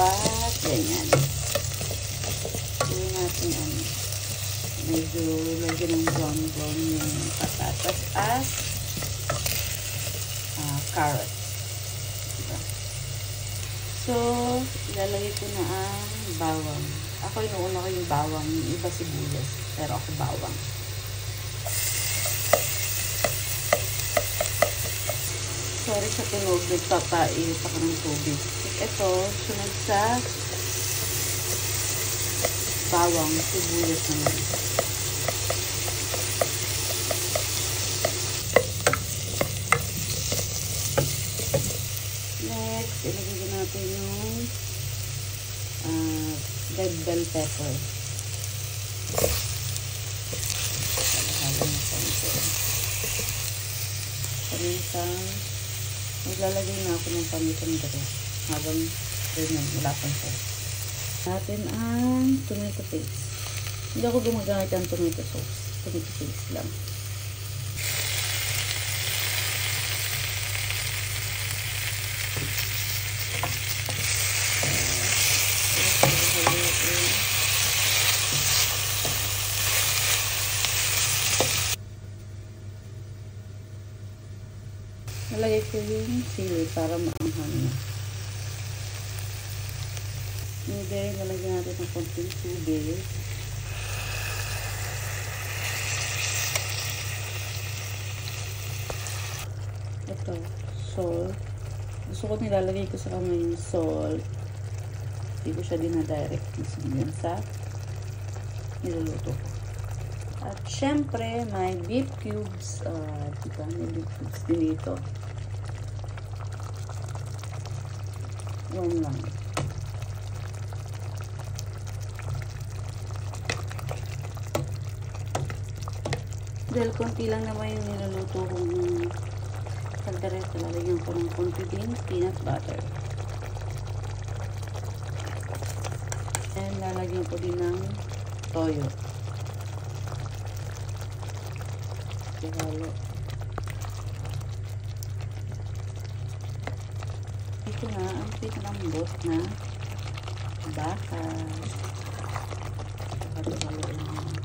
dapat ganyan. Gawin natin medyo lagyan ng brown yung patatas at carrots. Diba? So, ilalagay ko na ang bawang. Ako inuuna ko yung bawang, yung iba sibuyas, pero ako bawang. Sorry sa tunog, nagpapait ako ng tubig. Ito, sunod sa bawang, sibuyas naman. Next, ilagay natin yung red bell pepper. Halo na konti. Paminsan, maglalagay na ako ng paminsan dito. Habang ganyan, wala pang sauce. Natin ang tomato paste. Hindi ako gumagamit ng tomato sauce. Tomato paste lang. Nalagay ko yung sili para maanghang na. And then, nalagyan natin ng konting tubig. Ito, salt. Gusto ko nilalagay ko sa kamay yung salt. Hindi ko siya dinadirect yan sa niluluto ko. At syempre, may beef cubes. Diba? May beef cubes din dito. Yan lang. Dahil konti lang naman yung niluluto kong kaldereta, lalagyan ko ng konti din peanut butter. And lalagyan ko din ng toyo. Halo. Ito na ang pinalambot na baka. Halo-halo.